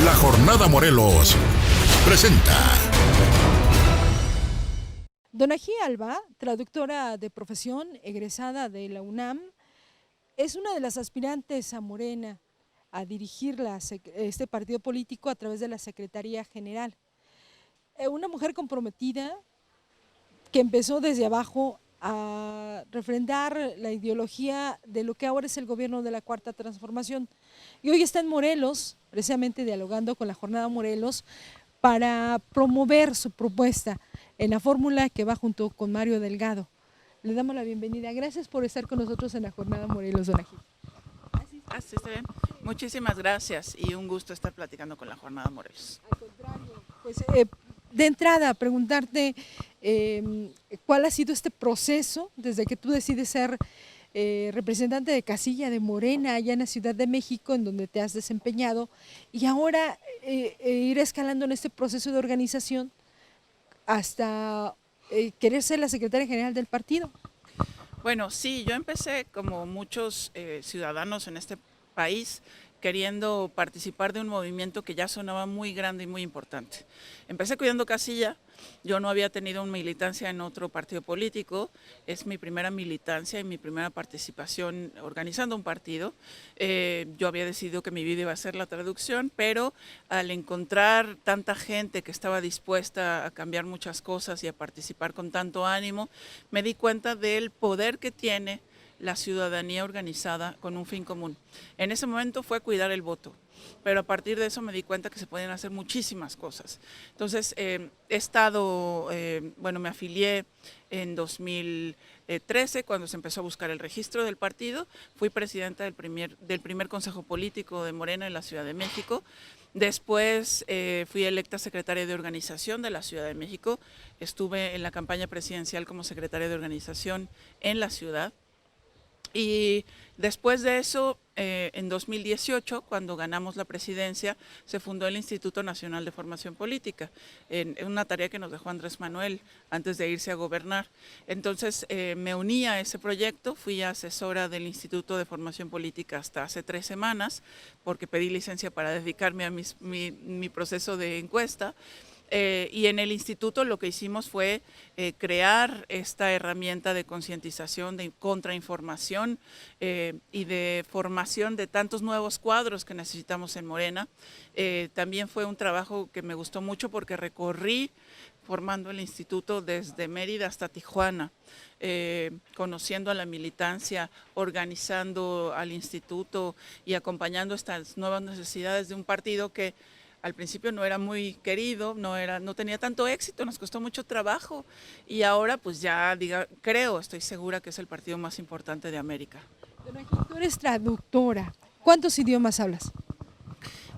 La Jornada Morelos presenta. Donají Alba, traductora de profesión, egresada de la UNAM, es una de las aspirantes a Morena a dirigir este partido político a través de la Secretaría General. Una mujer comprometida que empezó desde abajo a refrendar la ideología de lo que ahora es el gobierno de la Cuarta Transformación. Y hoy está en Morelos, precisamente dialogando con la Jornada Morelos, para promover su propuesta en la fórmula que va junto con Mario Delgado. Le damos la bienvenida. Gracias por estar con nosotros en la Jornada Morelos, Donají. Así está bien. Muchísimas gracias y un gusto estar platicando con la Jornada Morelos. Al contrario, pues de entrada preguntarte cuál ha sido este proceso desde que tú decides ser representante de casilla de Morena allá en la Ciudad de México, en donde te has desempeñado, y ahora ir escalando en este proceso de organización hasta querer ser la secretaria general del partido. Bueno, sí, yo empecé como muchos ciudadanos en este país queriendo participar de un movimiento que ya sonaba muy grande y muy importante. Empecé cuidando casilla, yo no había tenido una militancia en otro partido político, es mi primera militancia y mi primera participación organizando un partido. Yo había decidido que mi vida iba a ser la traducción, pero al encontrar tanta gente que estaba dispuesta a cambiar muchas cosas y a participar con tanto ánimo, me di cuenta del poder que tiene la ciudadanía organizada con un fin común. En ese momento fue cuidar el voto, pero a partir de eso me di cuenta que se podían hacer muchísimas cosas. Entonces me afilié en 2013 cuando se empezó a buscar el registro del partido, fui presidenta del primer consejo político de Morena en la Ciudad de México. Después fui electa secretaria de organización de la Ciudad de México, estuve en la campaña presidencial como secretaria de organización en la ciudad. Y después de eso, en 2018, cuando ganamos la presidencia, se fundó el Instituto Nacional de Formación Política, en una tarea que nos dejó Andrés Manuel antes de irse a gobernar. Entonces me uní a ese proyecto, fui asesora del Instituto de Formación Política hasta hace 3 semanas, porque pedí licencia para dedicarme a mi proceso de encuesta. Y en el instituto lo que hicimos fue crear esta herramienta de concientización, de contrainformación y de formación de tantos nuevos cuadros que necesitamos en Morena. También fue un trabajo que me gustó mucho porque recorrí formando el instituto desde Mérida hasta Tijuana, conociendo a la militancia, organizando al instituto y acompañando estas nuevas necesidades de un partido que al principio no era muy querido, no tenía tanto éxito, nos costó mucho trabajo y ahora pues ya estoy segura que es el partido más importante de América. Tú eres traductora, ¿cuántos idiomas hablas?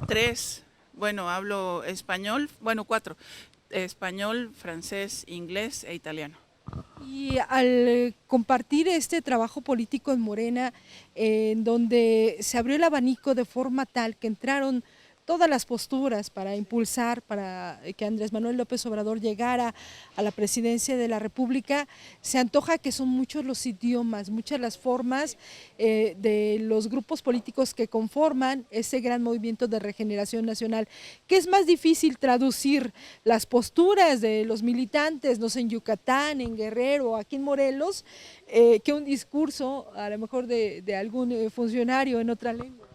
3, bueno, hablo español, 4, español, francés, inglés e italiano. Y al compartir este trabajo político en Morena, en donde se abrió el abanico de forma tal que entraron todas las posturas para impulsar, para que Andrés Manuel López Obrador llegara a la presidencia de la República, se antoja que son muchos los idiomas, muchas las formas de los grupos políticos que conforman ese gran movimiento de regeneración nacional. ¿Qué es más difícil traducir las posturas de los militantes, no sé, en Yucatán, en Guerrero, aquí en Morelos, que un discurso a lo mejor de algún funcionario en otra lengua?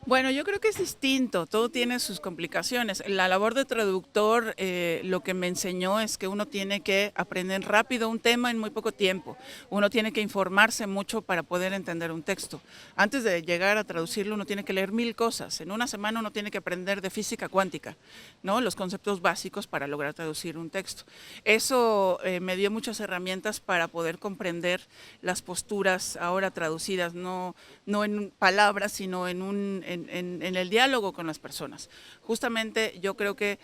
Bueno, yo creo que es distinto, todo tiene sus complicaciones. La labor de traductor lo que me enseñó es que uno tiene que aprender rápido un tema en muy poco tiempo. Uno tiene que informarse mucho para poder entender un texto. Antes de llegar a traducirlo uno tiene que leer 1000 cosas. En una semana uno tiene que aprender de física cuántica, ¿no? Los conceptos básicos para lograr traducir un texto. Eso me dio muchas herramientas para poder comprender las posturas ahora traducidas, no en palabras, sino en el diálogo con las personas. Justamente yo creo que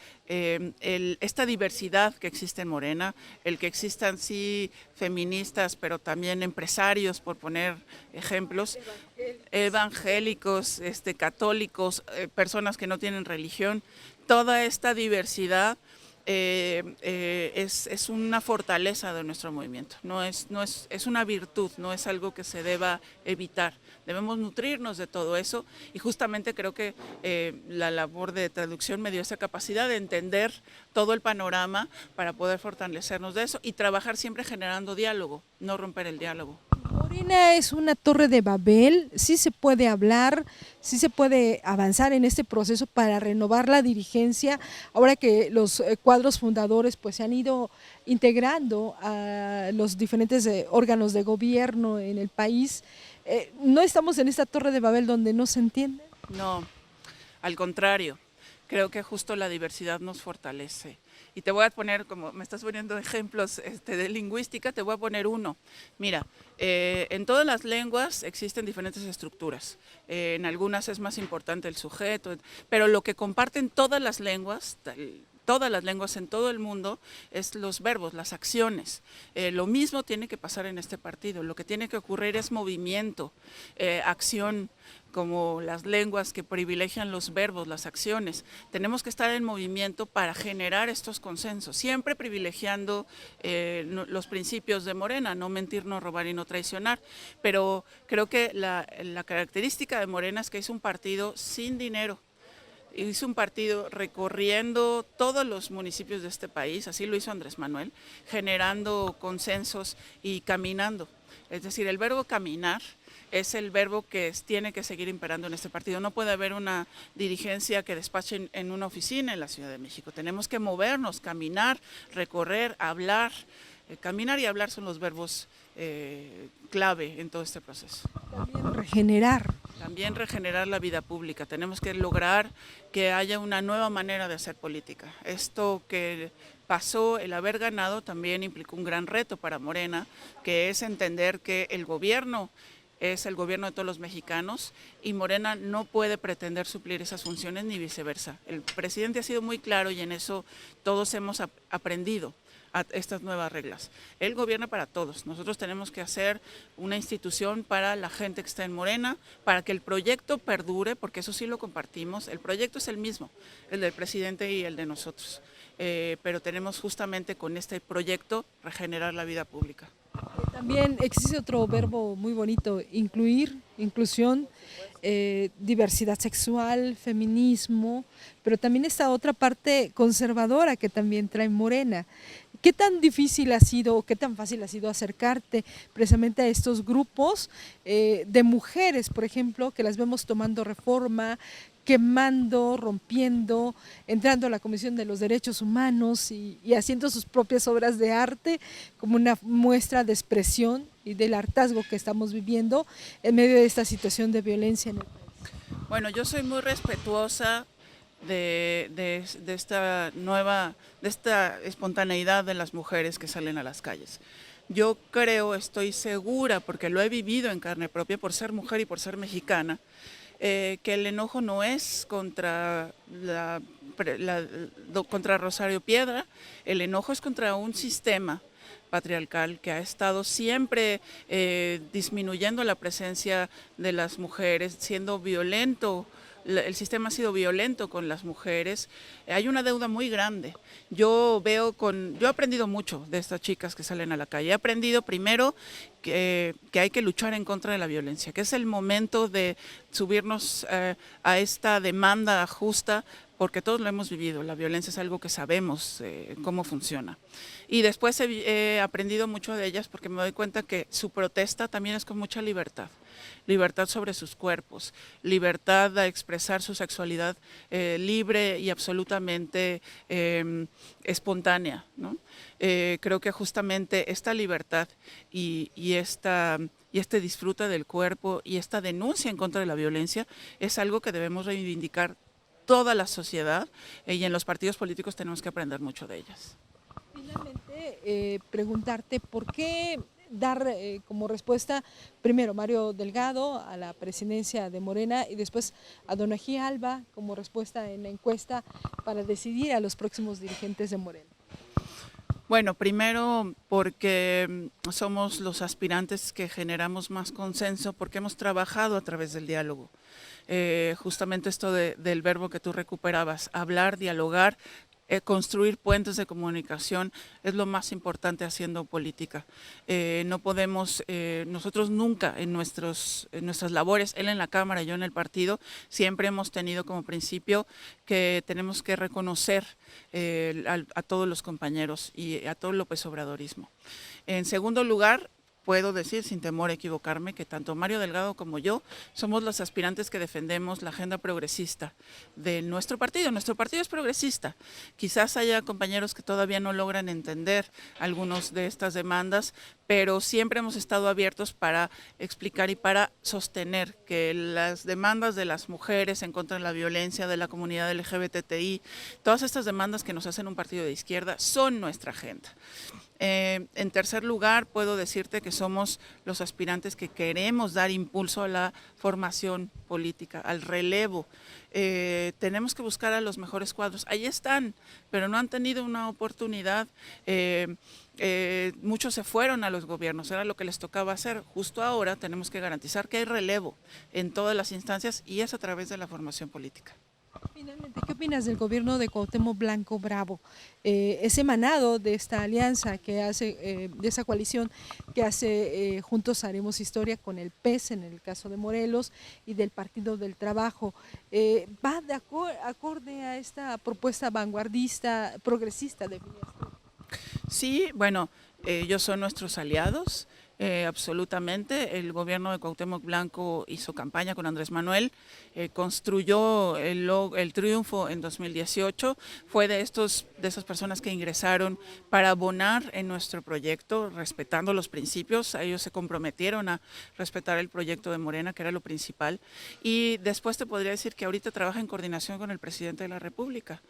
esta diversidad que existe en Morena, el que existan sí feministas, pero también empresarios, por poner ejemplos, evangélicos, católicos, personas que no tienen religión, toda esta diversidad es una fortaleza de nuestro movimiento, es una virtud, no es algo que se deba evitar. Debemos nutrirnos de todo eso y justamente creo que la labor de traducción me dio esa capacidad de entender todo el panorama para poder fortalecernos de eso y trabajar siempre generando diálogo, no romper el diálogo. Morena es una torre de Babel, sí se puede hablar, sí se puede avanzar en este proceso para renovar la dirigencia, ahora que los cuadros fundadores pues se han ido integrando a los diferentes órganos de gobierno en el país. ¿No estamos en esta torre de Babel donde no se entiende? No, al contrario, creo que justo la diversidad nos fortalece. Y te voy a poner, como me estás poniendo ejemplos de lingüística, te voy a poner uno. Mira, en todas las lenguas existen diferentes estructuras. En algunas es más importante el sujeto, pero lo que comparten todas las lenguas en todo el mundo es los verbos, las acciones. Lo mismo tiene que pasar en este partido. Lo que tiene que ocurrir es movimiento, acción, como las lenguas que privilegian los verbos, las acciones. Tenemos que estar en movimiento para generar estos consensos, siempre privilegiando los principios de Morena, no mentir, no robar y no traicionar. Pero creo que la característica de Morena es que es un partido sin dinero. Hizo un partido recorriendo todos los municipios de este país, así lo hizo Andrés Manuel, generando consensos y caminando. Es decir, el verbo caminar es el verbo que tiene que seguir imperando en este partido. No puede haber una dirigencia que despache en una oficina en la Ciudad de México. Tenemos que movernos, caminar, recorrer, hablar. Caminar y hablar son los verbos clave en todo este proceso. También regenerar. También regenerar la vida pública. Tenemos que lograr que haya una nueva manera de hacer política. Esto que pasó, el haber ganado, también implicó un gran reto para Morena, que es entender que el gobierno es el gobierno de todos los mexicanos y Morena no puede pretender suplir esas funciones ni viceversa. El presidente ha sido muy claro y en eso todos hemos aprendido a estas nuevas reglas. Él gobierna para todos. Nosotros tenemos que hacer una institución para la gente que está en Morena, para que el proyecto perdure, porque eso sí lo compartimos. El proyecto es el mismo, el del presidente y el de nosotros. Pero tenemos justamente con este proyecto regenerar la vida pública. También existe otro verbo muy bonito, incluir, inclusión, diversidad sexual, feminismo, pero también esta otra parte conservadora que también trae Morena. ¿Qué tan difícil ha sido o qué tan fácil ha sido acercarte precisamente a estos grupos de mujeres, por ejemplo, que las vemos tomando Reforma, quemando, rompiendo, entrando a la Comisión de los Derechos Humanos y haciendo sus propias obras de arte como una muestra de expresión y del hartazgo que estamos viviendo en medio de esta situación de violencia en el país? Bueno, yo soy muy respetuosa de esta espontaneidad de las mujeres que salen a las calles. Yo creo, estoy segura, porque lo he vivido en carne propia por ser mujer y por ser mexicana, que el enojo no es contra contra Rosario Piedra, el enojo es contra un sistema patriarcal que ha estado siempre disminuyendo la presencia de las mujeres, siendo violento. El sistema ha sido violento con las mujeres, hay una deuda muy grande. Yo he aprendido mucho de estas chicas que salen a la calle. He aprendido primero que hay que luchar en contra de la violencia, que es el momento de subirnos a esta demanda justa, porque todos lo hemos vivido, la violencia es algo que sabemos cómo funciona. Y después he aprendido mucho de ellas porque me doy cuenta que su protesta también es con mucha libertad. Libertad sobre sus cuerpos, libertad a expresar su sexualidad libre y absolutamente espontánea, ¿no? Creo que justamente esta libertad y este disfrute del cuerpo y esta denuncia en contra de la violencia es algo que debemos reivindicar toda la sociedad y en los partidos políticos tenemos que aprender mucho de ellas. Finalmente, preguntarte por qué dar como respuesta primero Mario Delgado a la presidencia de Morena y después a Donají Alba como respuesta en la encuesta para decidir a los próximos dirigentes de Morena. Bueno, primero porque somos los aspirantes que generamos más consenso porque hemos trabajado a través del diálogo. Justamente esto del verbo que tú recuperabas, hablar, dialogar, construir puentes de comunicación es lo más importante haciendo política. No podemos, nosotros nunca en nuestras labores, él en la Cámara y yo en el partido, siempre hemos tenido como principio que tenemos que reconocer a todos los compañeros y a todo el López Obradorismo. En segundo lugar, puedo decir sin temor a equivocarme que tanto Mario Delgado como yo somos los aspirantes que defendemos la agenda progresista de nuestro partido. Nuestro partido es progresista. Quizás haya compañeros que todavía no logran entender algunas de estas demandas, pero siempre hemos estado abiertos para explicar y para sostener que las demandas de las mujeres en contra de la violencia, de la comunidad LGBTI, todas estas demandas que nos hacen un partido de izquierda son nuestra agenda. En tercer lugar, puedo decirte que somos los aspirantes que queremos dar impulso a la formación política, al relevo. Tenemos que buscar a los mejores cuadros. Ahí están, pero no han tenido una oportunidad. Muchos se fueron a los gobiernos, era lo que les tocaba hacer. Justo ahora tenemos que garantizar que hay relevo en todas las instancias y es a través de la formación política. Finalmente, ¿qué opinas del gobierno de Cuauhtémoc Blanco Bravo? Es emanado de esta alianza que hace, de esa coalición que hace Juntos Haremos Historia con el PES en el caso de Morelos y del Partido del Trabajo. ¿Va de acorde a esta propuesta vanguardista, progresista de Filias? Sí, bueno, ellos son nuestros aliados. Absolutamente, el gobierno de Cuauhtémoc Blanco hizo campaña con Andrés Manuel, construyó el triunfo en 2018, fue de esas personas que ingresaron para abonar en nuestro proyecto, respetando los principios. Ellos se comprometieron a respetar el proyecto de Morena, que era lo principal, y después te podría decir que ahorita trabaja en coordinación con el presidente de la República.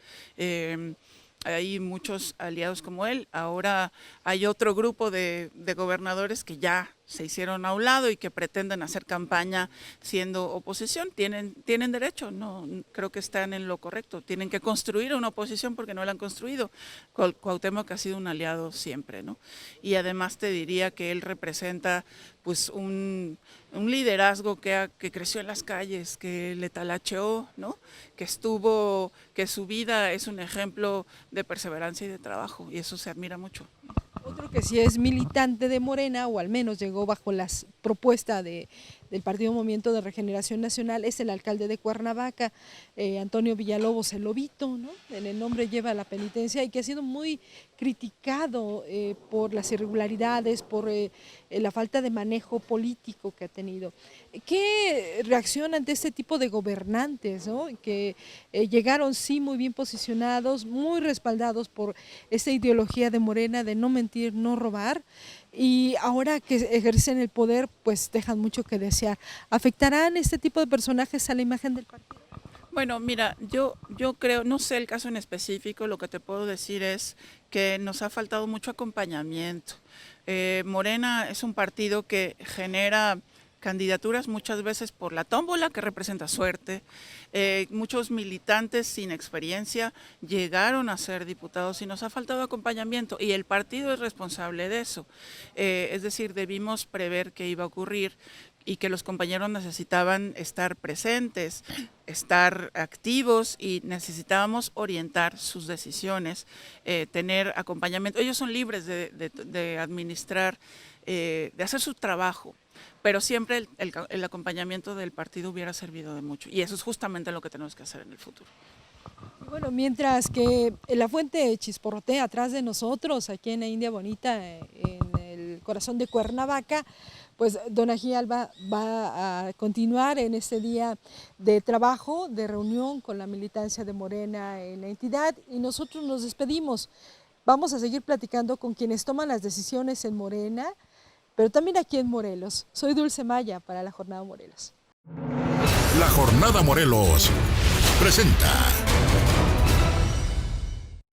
Hay muchos aliados como él. Ahora hay otro grupo de gobernadores que ya se hicieron a un lado y que pretenden hacer campaña siendo oposición. Tienen derecho, no creo que están en lo correcto. Tienen que construir una oposición porque no la han construido. Cuauhtémoc ha sido un aliado siempre, ¿no? Y además te diría que él representa pues un liderazgo que creció en las calles, que le talacheó, ¿no? Que su vida es un ejemplo de perseverancia y de trabajo, y eso se admira mucho. Otro que sí es militante de Morena, o al menos llegó bajo las propuestas del Partido Movimiento de Regeneración Nacional, es el alcalde de Cuernavaca, Antonio Villalobos, el Lobito, ¿no? En el nombre lleva la penitencia, y que ha sido muy criticado por las irregularidades, por la falta de manejo político que ha tenido. ¿Qué reacción ante este tipo de gobernantes, ¿no? Que llegaron sí muy bien posicionados, muy respaldados por esta ideología de Morena de no mentir, no robar, y ahora que ejercen el poder pues dejan mucho que desear? ¿Afectarán este tipo de personajes a la imagen del partido? Bueno, mira, yo creo, no sé el caso en específico, lo que te puedo decir es que nos ha faltado mucho acompañamiento. Morena es un partido que genera candidaturas muchas veces por la tómbola, que representa suerte. Muchos militantes sin experiencia llegaron a ser diputados y nos ha faltado acompañamiento, y el partido es responsable de eso. Es decir, debimos prever qué iba a ocurrir y que los compañeros necesitaban estar presentes, estar activos, y necesitábamos orientar sus decisiones, tener acompañamiento. Ellos son libres de administrar, de hacer su trabajo, pero siempre el acompañamiento del partido hubiera servido de mucho, y eso es justamente lo que tenemos que hacer en el futuro. Bueno, mientras que la fuente chisporrotea atrás de nosotros, aquí en la India Bonita, en el corazón de Cuernavaca, pues Donají Alba va a continuar en este día de trabajo, de reunión con la militancia de Morena en la entidad, y nosotros nos despedimos. Vamos a seguir platicando con quienes toman las decisiones en Morena, pero también aquí en Morelos. Soy Dulce Maya para la Jornada Morelos. La Jornada Morelos presenta